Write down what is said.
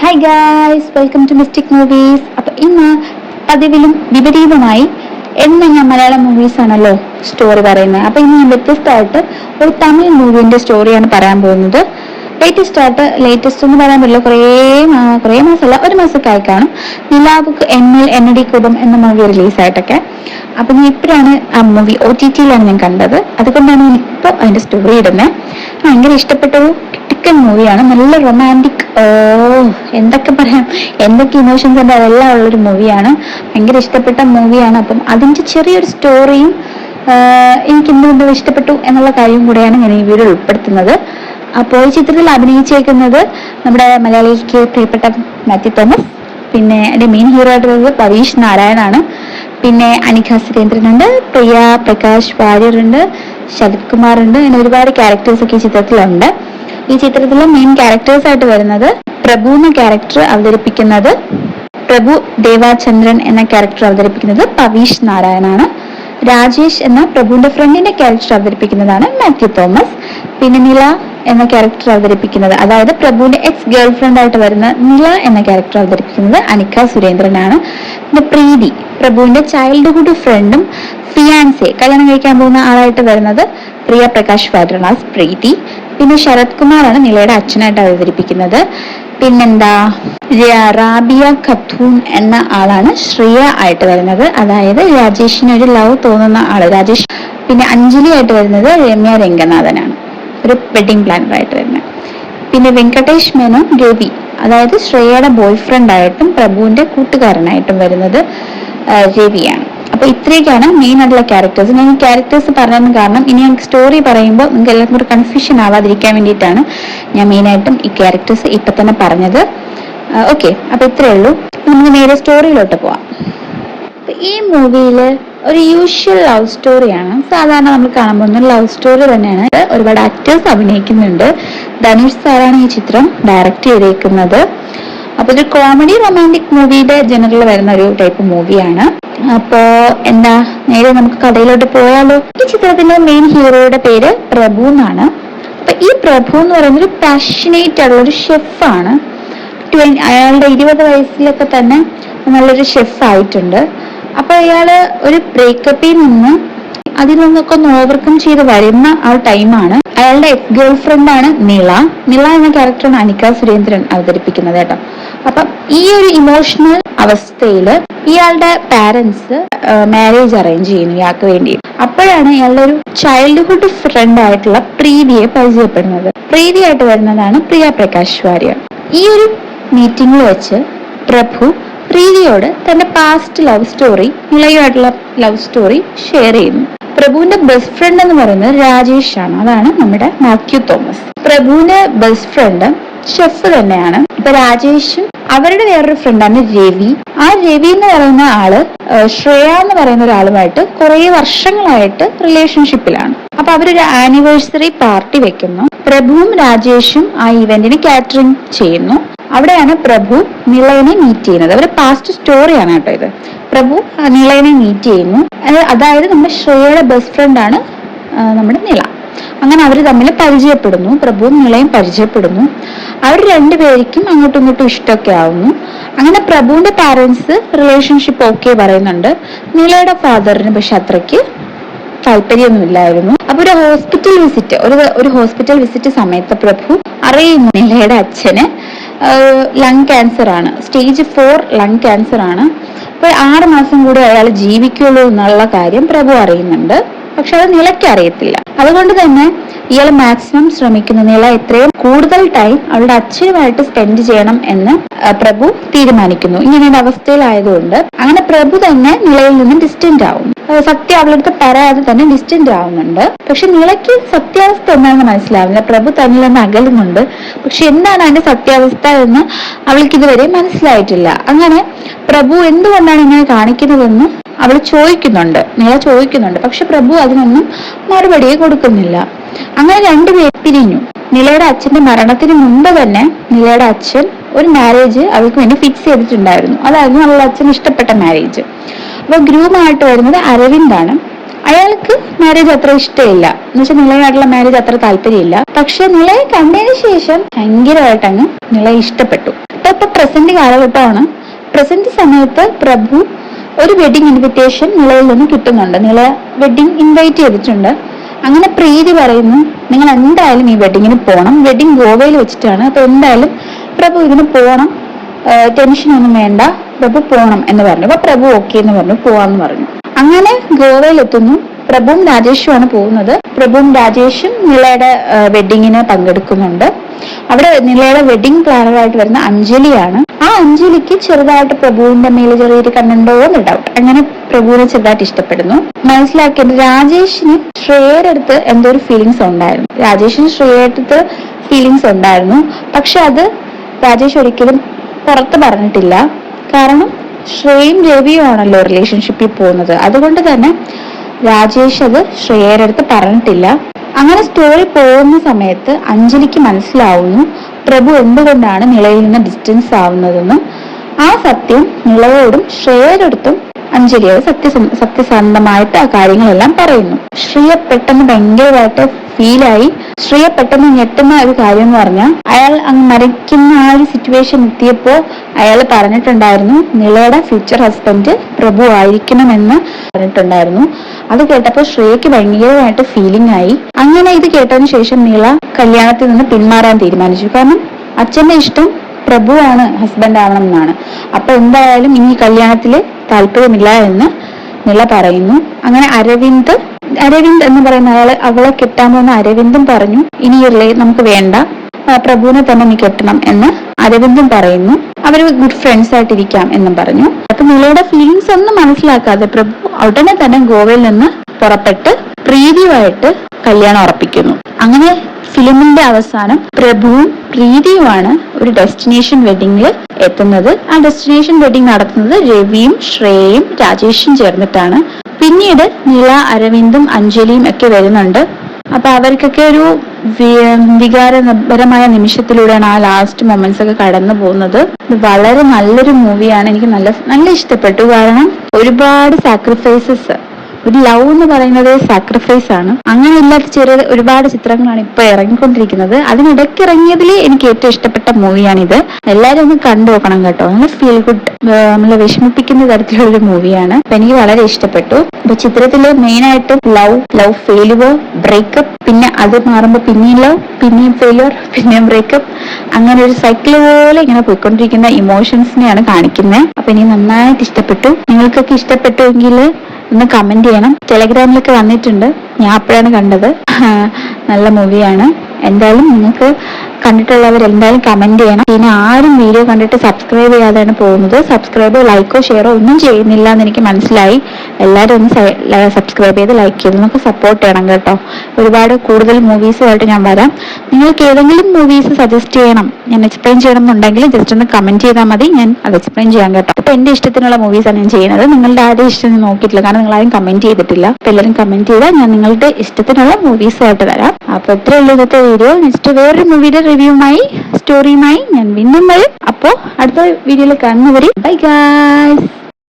Hi guys, welcome to Mystic Movies. അപ്പൊ ഇന്ന് പതിവിലും വിപരീതമായി എന്ന് ഞാൻ മലയാളം മൂവീസ് ആണല്ലോ സ്റ്റോറി പറയുന്നത്. അപ്പൊ ഇന്ന് ഞാൻ വ്യത്യസ്തമായിട്ട് ഒരു തമിഴ് മൂവിന്റെ സ്റ്റോറിയാണ് പറയാൻ പോകുന്നത്. ലേറ്റസ്റ്റ് എന്ന് പറയാൻ പറ്റില്ല, കുറേ മാസമല്ല, ഒരു മാസമൊക്കെ ആയി കാണും. നിലാവുക്ക് എന്നിൽ എന്നടി കുടും എന്ന മൂവി റിലീസായിട്ടൊക്കെ. അപ്പൊ ഞാൻ ഇപ്പോഴാണ് ആ മൂവി OTT-യിലാണ് ഞാൻ കണ്ടത്. അതുകൊണ്ടാണ് ഞാൻ ഇപ്പോൾ അതിന്റെ സ്റ്റോറി ഇടുന്നത്. ഭയങ്കര ഇഷ്ടപ്പെട്ടു. കിട്ടിക്കൻ മൂവിയാണ്, നല്ല റൊമാൻറ്റിക്, എന്തൊക്കെ പറയാം, എന്തൊക്കെ ഇമോഷൻസ് ഉണ്ട് അതെല്ലാം ഉള്ളൊരു മൂവിയാണ്. ഭയങ്കര ഇഷ്ടപ്പെട്ട മൂവിയാണ്. അപ്പം അതിന്റെ ചെറിയൊരു സ്റ്റോറിയും എനിക്ക് എന്തുകൊണ്ട് ഇഷ്ടപ്പെട്ടു എന്നുള്ള കാര്യം കൂടെയാണ് ഞാൻ ഈ വീഡിയോ ഉൾപ്പെടുത്തുന്നത്. അപ്പോൾ ഈ ചിത്രത്തിൽ അഭിനയിച്ചേക്കുന്നത് നമ്മുടെ മലയാളിക്ക് പ്രിയപ്പെട്ട മാത്യു തോമസ്, പിന്നെ അതിന്റെ മെയിൻ ഹീറോ ആയിട്ട് വരുന്നത് പവീഷ് നാരായണാണ്. പിന്നെ അനിക സുരേന്ദ്രനുണ്ട്, പ്രിയ പ്രകാശ് വാര്യരുണ്ട്, ശരത് കുമാർ ഉണ്ട്. അങ്ങനെ ഒരുപാട് ക്യാരക്ടേഴ്സ് ഒക്കെ ഈ ചിത്രത്തിലുണ്ട്. ഈ ചിത്രത്തിലെ മെയിൻ ക്യാരക്ടേഴ്സ് ആയിട്ട് വരുന്നത് പ്രഭു എന്ന ക്യാരക്ടർ അവതരിപ്പിക്കുന്നത് പ്രഭു ദേവാചന്ദ്രൻ എന്ന ക്യാരക്ടർ അവതരിപ്പിക്കുന്നത് പവീഷ് നാരായണാണ്. രാജേഷ് എന്ന പ്രഭുവിന്റെ ഫ്രണ്ടിന്റെ ക്യാരക്ടർ അവതരിപ്പിക്കുന്നതാണ് മാത്യു തോമസ്. പിന്നെ നില എന്ന ക്യാരക്ടർ അവതരിപ്പിക്കുന്നത്, അതായത് പ്രഭുവിന്റെ എക്സ് ഗേൾ ഫ്രണ്ട് ആയിട്ട് വരുന്ന നില എന്ന ക്യാരക്ടർ അവതരിപ്പിക്കുന്നത് അനിക സുരേന്ദ്രനാണ്. പിന്നെ പ്രീതി, പ്രഭുവിന്റെ ചൈൽഡ്ഹുഡ് ഫ്രണ്ടും ഫിയാൻസെ, കല്യാണം കഴിക്കാൻ പോകുന്ന ആളായിട്ട് വരുന്നത് പ്രിയ പ്രകാശ് വാര്യറാണ് പ്രീതി. പിന്നെ ശരത് കുമാറാണ് നിലയുടെ അച്ഛനായിട്ട് അവതരിപ്പിക്കുന്നത്. പിന്നെന്താ, റാബിയ ഖത്തൂൺ എന്ന ആളാണ് ശ്രിയ ആയിട്ട് വരുന്നത്, അതായത് രാജേഷിന് ഒരു ലവ് തോന്നുന്ന ആള് രാജേഷ്. പിന്നെ അഞ്ജലി ആയിട്ട് വരുന്നത് രമ്യ രംഗനാഥനാണ്, ഒരു വെഡിങ് പ്ലാനർ ആയിട്ട് വരുന്നത്. പിന്നെ വെങ്കടേഷ് മേനോൻ രവി, അതായത് ശ്രേയയുടെ ബോയ് ഫ്രണ്ട് ആയിട്ടും പ്രഭുവിന്റെ കൂട്ടുകാരനായിട്ടും വരുന്നത് രവിയാണ്. അപ്പൊ ഇത്രയൊക്കെയാണ് മെയിൻ ആയിട്ടുള്ള ക്യാരക്ടേഴ്സ്. ഞാൻ ഈ ക്യാരക്ടേഴ്സ് പറഞ്ഞതിന് കാരണം ഇനി ഞങ്ങൾക്ക് സ്റ്റോറി പറയുമ്പോൾ നിങ്ങൾക്ക് എല്ലാവർക്കും ഒരു കൺഫ്യൂഷൻ ആവാതിരിക്കാൻ വേണ്ടിയിട്ടാണ് ഞാൻ മെയിനായിട്ടും ഈ ക്യാരക്ടേഴ്സ് ഇപ്പൊ തന്നെ പറഞ്ഞത്. ഓക്കെ, അപ്പൊ ഇത്രയേ ഉള്ളൂ. നമുക്ക് നേരെ സ്റ്റോറിയിലോട്ട് പോവാം. ഈ മൂവിയിൽ ഒരു യൂഷ്വൽ ലവ് സ്റ്റോറിയാണ്, സാധാരണ നമ്മൾ കാണാൻ പോകുന്ന ലവ് സ്റ്റോറി തന്നെയാണ്. ഒരുപാട് ആക്ടേഴ്സ് അഭിനയിക്കുന്നുണ്ട്. ധനുഷ് സാറാണ് ഈ ചിത്രം ഡയറക്റ്റ് ചെയ്തേക്കുന്നത്. അപ്പൊ ഒരു കോമഡി റൊമാൻറ്റിക് മൂവിയുടെ ജനറൽ വരുന്ന ഒരു ടൈപ്പ് മൂവിയാണ്. അപ്പോ എന്താ, നേരെ നമുക്ക് കഥയിലോട്ട് പോയാലോ. ഈ ചിത്രത്തിന്റെ മെയിൻ ഹീറോയുടെ പേര് പ്രഭു എന്നാണ്. അപ്പൊ ഈ പ്രഭു എന്ന് പറയുന്ന ഒരു പാഷനേറ്റ് ആയിട്ടുള്ള ഒരു ഷെഫാണ്. അയാളുടെ 20 വയസ്സിലൊക്കെ തന്നെ നല്ലൊരു ഷെഫ് ആയിട്ടുണ്ട്. അപ്പൊ അയാള് ഒരു ബ്രേക്കപ്പിൽ നിന്ന് അതിൽ നിന്നൊക്കെ ഒന്ന് ഓവർകം ചെയ്ത് വരുന്ന ആ ടൈമാണ്. അയാളുടെ എക്സ് ഗേൾ ഫ്രണ്ട് ആണ് നില എന്ന ക്യാരക്ടറാണ് അനിക സുരേന്ദ്രൻ അവതരിപ്പിക്കുന്നത് കേട്ടോ. അപ്പം ഈ ഒരു ഇമോഷണൽ അവസ്ഥയില് ഇയാളുടെ പാരന്റ്സ് മാരേജ് അറേഞ്ച് ചെയ്യുന്നു ഇയാൾക്ക് വേണ്ടി. അപ്പോഴാണ് ഇയാളുടെ ഒരു ചൈൽഡ്ഹുഡ് ഫ്രണ്ട് ആയിട്ടുള്ള പ്രീതിയെ പരിചയപ്പെടുന്നത്. പ്രീതിയായിട്ട് വരുന്നതാണ് പ്രിയ പ്രകാശ് വാര്യർ. ഈ ഒരു മീറ്റിംഗിൽ വെച്ച് പ്രഭു പ്രീതിയോട് തന്റെ പാസ്റ്റ് ലവ് സ്റ്റോറി, നിലയുമായിട്ടുള്ള ലവ് സ്റ്റോറി ഷെയർ ചെയ്യുന്നു. പ്രഭുവിന്റെ ബെസ്റ്റ് ഫ്രണ്ട് എന്ന് പറയുന്നത് രാജേഷ് ആണ്, അതാണ് നമ്മുടെ മാത്യു തോമസ്. പ്രഭുവിന്റെ ബെസ്റ്റ് ഫ്രണ്ട് ഷെഫ് തന്നെയാണ്. ഇപ്പൊ രാജേഷും അവരുടെ വേറൊരു ഫ്രണ്ടാണ് രവി. ആ രവി എന്ന് പറയുന്ന ആള് ശ്രേയ എന്ന് പറയുന്ന ഒരാളുമായിട്ട് കുറെ വർഷങ്ങളായിട്ട് റിലേഷൻഷിപ്പിലാണ്. അപ്പൊ അവരൊരു ആനിവേഴ്സറി പാർട്ടി വെക്കുന്നു. പ്രഭുവും രാജേഷും ആ ഇവന്റിന് കാറ്ററിംഗ് ചെയ്യുന്നു. അവിടെയാണ് പ്രഭു നിളയനെ മീറ്റ് ചെയ്യുന്നത്. അവരുടെ പാസ്റ്റ് സ്റ്റോറിയാണ് കേട്ടോ ഇത്. പ്രഭു നിളയനെ മീറ്റ് ചെയ്യുന്നു, അതായത് നമ്മുടെ ശ്രേയയുടെ ബെസ്റ്റ് ഫ്രണ്ട് ആണ് നമ്മുടെ നില. അങ്ങനെ അവർ തമ്മിൽ പരിചയപ്പെടുന്നു, പ്രഭുവും നിളയും പരിചയപ്പെടുന്നു. അവർ രണ്ടുപേർക്കും അങ്ങോട്ടും ഇങ്ങോട്ടും ഇഷ്ടമൊക്കെ ആവുന്നു. അങ്ങനെ പ്രഭുവിന്റെ പാരന്റ്സ് റിലേഷൻഷിപ്പ് ഓക്കെ പറയുന്നുണ്ട്. നിളയുടെ ഫാദറിന് പക്ഷെ അത്രയ്ക്ക് താല്പര്യമൊന്നുമില്ലായിരുന്നു. അപ്പൊ ഒരു ഹോസ്പിറ്റൽ വിസിറ്റ് സമയത്ത് പ്രഭു അറിയുന്നു നിലയുടെ അച്ഛന് ലങ് ക്യാൻസർ ആണ്, സ്റ്റേജ് 4 ലങ് ക്യാൻസർ ആണ്. അപ്പൊ 6 മാസം കൂടി അയാൾ ജീവിക്കുള്ളൂ എന്നുള്ള കാര്യം പ്രഭു അറിയുന്നുണ്ട്. പക്ഷെ അത് നിലയ്ക്ക് അറിയത്തില്ല. അതുകൊണ്ട് തന്നെ ഇയാൾ മാക്സിമം ശ്രമിക്കുന്നു നില എത്രയും കൂടുതൽ ടൈം അവളുടെ അച്ഛനുമായിട്ട് സ്പെൻഡ് ചെയ്യണം എന്ന് പ്രഭു തീരുമാനിക്കുന്നു. ഇങ്ങനെയുള്ള അവസ്ഥയിലായതുകൊണ്ട് അങ്ങനെ പ്രഭു തന്നെ നിലയിൽ നിന്ന് ഡിസ്റ്റന്റ് ആവും. സത്യം അവളടുത്ത് പറയാതെ തന്നെ ഡിസ്റ്റന്റ് ആവുന്നുണ്ട്. പക്ഷെ നിലയ്ക്ക് സത്യാവസ്ഥ എന്താണെന്ന് മനസ്സിലാവുന്നില്ല. പ്രഭു തന്നിൽ നിന്ന് അകലുന്നുണ്ട്. പക്ഷെ എന്താണ് അതിന്റെ സത്യാവസ്ഥ എന്ന് അവൾക്ക് ഇതുവരെ മനസ്സിലായിട്ടില്ല. അങ്ങനെ പ്രഭു എന്തുകൊണ്ടാണ് ഇങ്ങനെ കാണിക്കുന്നതെന്ന് അവൾ ചോദിക്കുന്നുണ്ട്, നില ചോദിക്കുന്നുണ്ട്. പക്ഷെ പ്രഭു അതിനൊന്നും മറുപടിയെ കൊടുക്കുന്നില്ല. അങ്ങനെ രണ്ടുപേർ പിരിഞ്ഞു. നിലയുടെ അച്ഛന്റെ മരണത്തിന് മുമ്പ് തന്നെ നിലയുടെ അച്ഛൻ ഒരു മാരേജ് അവൾക്ക് വേണ്ടി ഫിക്സ് ചെയ്തിട്ടുണ്ടായിരുന്നു. അതായിരുന്നു അവളുടെ അച്ഛന് ഇഷ്ടപ്പെട്ട മാരേജ്. അപ്പൊ ഗ്രൂമായിട്ട് വരുന്നത് അരവിന്ദാണ്. അയാൾക്ക് മാരേജ് അത്ര ഇഷ്ടമില്ല എന്ന് വെച്ചാൽ നിളയായിട്ടുള്ള മാരേജ് അത്ര താല്പര്യമില്ല. പക്ഷെ നിളയെ കണ്ടതിന് ശേഷം ഭയങ്കരമായിട്ട് അങ്ങ് നിളയെ ഇഷ്ടപ്പെട്ടു. ഇപ്പൊ പ്രസന്റ് കാലഘട്ടമാണ്. പ്രസന്റ് സമയത്ത് പ്രഭു ഒരു വെഡിങ് ഇൻവിറ്റേഷൻ നിളയിൽ നിന്ന് കിട്ടുന്നുണ്ട്. നിള വെഡിങ് ഇൻവൈറ്റ് ചെയ്തിട്ടുണ്ട്. അങ്ങനെ പ്രീതി പറയുന്നു, നിങ്ങൾ എന്തായാലും ഈ വെഡിങ്ങിന് പോകണം. വെഡിങ് ഗോവയിൽ വെച്ചിട്ടാണ്. അപ്പൊ എന്തായാലും പ്രഭു ഇതിന് പോകണം, ടെൻഷൻ ഒന്നും വേണ്ട, പ്രഭു പോകണം എന്ന് പറഞ്ഞു. അപ്പൊ പ്രഭു ഓക്കെ എന്ന് പറഞ്ഞു, പോവാന്ന് പറഞ്ഞു. അങ്ങനെ ഗോവയിൽ എത്തുന്നു. പ്രഭുവും രാജേഷുമാണ് പോകുന്നത്. പ്രഭുവും രാജേഷും നിളയുടെ വെഡിങ്ങിന് പങ്കെടുക്കുന്നുണ്ട്. അവിടെ നിളയുടെ വെഡിങ് പ്ലാനറായിട്ട് വരുന്ന അഞ്ജലിയാണ്. ആ അഞ്ജലിക്ക് ചെറുതായിട്ട് പ്രഭുവിന്റെ മേലെ ചെറിയൊരു കണ്ണുണ്ടോ എന്ന് ഡൗട്ട്. അങ്ങനെ പ്രഭുവിനെ ചെറുതായിട്ട് ഇഷ്ടപ്പെടുന്നു. മനസ്സിലാക്കിയത് രാജേഷിന് ശ്രേയയുടെ അടുത്ത് എന്തോ ഒരു ഫീലിങ്സ് ഉണ്ടായിരുന്നു. രാജേഷിന് ശ്രേയയുടെ അടുത്ത് ഫീലിങ്സ് ഉണ്ടായിരുന്നു. പക്ഷെ അത് രാജേഷ് ഒരിക്കലും പുറത്ത് പറഞ്ഞിട്ടില്ല. കാരണം ശ്രേയും രവിയും ആണല്ലോ റിലേഷൻഷിപ്പിൽ പോകുന്നത്. അതുകൊണ്ട് തന്നെ രാജേഷ് അത് ശ്രേയയുടെ അടുത്ത് പറഞ്ഞിട്ടില്ല. അങ്ങനെ സ്റ്റോറി പോകുന്ന സമയത്ത് അഞ്ജലിക്ക് മനസ്സിലാവുന്നു പ്രഭു എന്തുകൊണ്ടാണ് നിളയിൽ നിന്ന് ഡിസ്റ്റൻസ് ആവുന്നതെന്നും. ആ സത്യം നിളയോടും ശ്രേയയുടെ അടുത്തും അഞ്ജലി സത്യസന്ധമായിട്ട് ആ കാര്യങ്ങളെല്ലാം പറയുന്നു. ശ്രീയ പെട്ടെന്ന് ഭയങ്കരമായിട്ട് ഫീലായി. ശ്രീയ പെട്ടെന്ന് ഞെട്ടുന്ന ഒരു കാര്യം എന്ന് പറഞ്ഞാൽ, അയാൾ അങ്ങ് മരിക്കുന്ന ആ ഒരു സിറ്റുവേഷൻ എത്തിയപ്പോ അയാൾ പറഞ്ഞിട്ടുണ്ടായിരുന്നു നിളയുടെ ഫ്യൂച്ചർ ഹസ്ബൻഡ് പ്രഭു ആയിരിക്കണമെന്ന് പറഞ്ഞിട്ടുണ്ടായിരുന്നു. അത് കേട്ടപ്പോൾ ശ്രേയക്ക് ഭയങ്കരമായിട്ട് ഫീലിംഗ് ആയി. അങ്ങനെ ഇത് കേട്ടതിന് ശേഷം നിള കല്യാണത്തിൽ നിന്ന് പിന്മാറാൻ തീരുമാനിച്ചു. കാരണം അച്ഛന്റെ ഇഷ്ടം പ്രഭുവാണ് ഹസ്ബൻഡ് ആവണം എന്നാണ്. അപ്പൊ എന്തായാലും ഇനി കല്യാണത്തില് താല്പര്യമില്ല എന്ന് നിള പറയുന്നു. അങ്ങനെ അരവിന്ദ് എന്ന് പറയുന്ന അവളെ കെട്ടാൻ പോകുന്ന അരവിന്ദും പറഞ്ഞു ഇനി നമുക്ക് വേണ്ട, പ്രഭുവിനെ തന്നെ നീ കെട്ടണം എന്ന് അരവിന്ദും പറയുന്നു. അവര് ഗുഡ് ഫ്രണ്ട്സ് ആയിട്ടിരിക്കാം എന്നും പറഞ്ഞു. അപ്പൊ നിളയുടെ ഫീലിങ്സ് ഒന്നും മനസ്സിലാക്കാതെ പ്രഭു ഉടനെ തന്നെ ഗോവയിൽ നിന്ന് പുറപ്പെട്ട് പ്രീതിയുമായിട്ട് കല്യാണം ഉറപ്പിക്കുന്നു. അങ്ങനെ ഫിലിമിന്റെ അവസാനം പ്രഭുവും പ്രീതിയുമാണ് ഒരു ഡെസ്റ്റിനേഷൻ വെഡിങ്ങിൽ എത്തുന്നത്. ആ ഡെസ്റ്റിനേഷൻ വെഡിങ് നടത്തുന്നത് രവിയും ശ്രേയയും രാജേഷും ചേർന്നിട്ടാണ്. പിന്നീട് നിള, അരവിന്ദും അഞ്ജലിയും ഒക്കെ വരുന്നുണ്ട്. അപ്പൊ അവർക്കൊക്കെ ഒരു വികാരപരമായ നിമിഷത്തിലൂടെയാണ് ആ ലാസ്റ്റ് മൊമെന്റ്സ് ഒക്കെ കടന്നു പോകുന്നത്. വളരെ നല്ലൊരു മൂവിയാണ്. എനിക്ക് നല്ല ഇഷ്ടപ്പെട്ടു. കാരണം ഒരുപാട് സാക്രിഫൈസസ്, ഒരു ലവ് എന്ന് പറയുന്നത് സാക്രിഫൈസ് ആണ്. അങ്ങനെ ഇല്ലാത്ത ഒരുപാട് ചിത്രങ്ങളാണ് ഇപ്പൊ ഇറങ്ങിക്കൊണ്ടിരിക്കുന്നത്. അതിനിടയ്ക്ക് ഇറങ്ങിയതിൽ എനിക്ക് ഏറ്റവും ഇഷ്ടപ്പെട്ട മൂവിയാണിത്. എല്ലാരും ഒന്ന് കണ്ടു നോക്കണം കേട്ടോ. നല്ല ഫീൽ ഗുഡ്, നമ്മളെ വിഷമിപ്പിക്കുന്ന തരത്തിലുള്ള ഒരു മൂവിയാണ്. അപ്പൊ എനിക്ക് വളരെ ഇഷ്ടപ്പെട്ടു. അപ്പൊ ചിത്രത്തില് മെയിൻ ആയിട്ട് ലവ് ഫെയിലുവർ, ബ്രേക്കപ്പ്, പിന്നെ അത് മാറുമ്പോ പിന്നെയും ലവ്, പിന്നെയും ഫെയിലുവർ, പിന്നെയും ബ്രേക്കപ്പ്, അങ്ങനെ ഒരു സൈക്കിള് പോലെ ഇങ്ങനെ പോയിക്കൊണ്ടിരിക്കുന്ന ഇമോഷൻസിനെയാണ് കാണിക്കുന്നത്. അപ്പൊ എനിക്ക് നന്നായിട്ട് ഇഷ്ടപ്പെട്ടു. നിങ്ങൾക്കൊക്കെ ഇഷ്ടപ്പെട്ടുവെങ്കിൽ ഒന്ന് കമന്റ് ചെയ്യണം. ടെലഗ്രാമിലൊക്കെ വന്നിട്ടുണ്ട്, ഞാൻ അപ്പോഴാണ് കണ്ടത്. നല്ല മൂവിയാണ്. എന്തായാലും നിങ്ങൾക്ക് കണ്ടിട്ടുള്ളവർ എന്തായാലും കമന്റ് ചെയ്യണം. പിന്നെ ആരും വീഡിയോ കണ്ടിട്ട് സബ്സ്ക്രൈബ് ചെയ്യാതെയാണ് പോകുന്നത്. സബ്സ്ക്രൈബോ ലൈക്കോ ഷെയറോ ഒന്നും ചെയ്യുന്നില്ല എന്ന് എനിക്ക് മനസ്സിലായി. എല്ലാവരും ഒന്ന് സബ്സ്ക്രൈബ് ചെയ്ത് ലൈക്ക് ചെയ്ത് നമുക്ക് സപ്പോർട്ട് ചെയ്യണം കേട്ടോ. ഒരുപാട് കൂടുതൽ മൂവീസുമായിട്ട് ഞാൻ വരാം. നിങ്ങൾക്ക് ഏതെങ്കിലും മൂവീസ് സജസ്റ്റ് ചെയ്യണം, ഞാൻ എക്സ്പ്ലെയിൻ ചെയ്യണം എന്നുണ്ടെങ്കിൽ ജസ്റ്റ് ഒന്ന് കമന്റ് ചെയ്താൽ മതി, ഞാൻ അത് എക്സ്പ്ലെയിൻ ചെയ്യാം കേട്ടോ. അപ്പൊ എന്റെ ഇഷ്ടത്തിനുള്ള മൂവീസാണ് ഞാൻ ചെയ്യുന്നത്. നിങ്ങളുടെ ആരുടെ ഇഷ്ടം ഞാൻ നോക്കിയിട്ടില്ല, കാരണം നിങ്ങൾ ആരും കമന്റ് ചെയ്തിട്ടില്ല. അപ്പൊ എല്ലാവരും കമന്റ് ചെയ്താൽ ഞാൻ നിങ്ങളുടെ ഇഷ്ടത്തിനുള്ള മൂവീസുമായിട്ട് വരാം. അപ്പൊ ഇത്രയുള്ള ഇന്നത്തെ വീഡിയോ. നെക്സ്റ്റ് വേറൊരു മൂവിയുടെ റിവ്യൂമായി സ്റ്റോറിയുമായി ഞാൻ വീണ്ടും വരും. അപ്പോ അടുത്ത വീഡിയോയിൽ കാണുന്നവരെ ബൈ ഗൈസ്.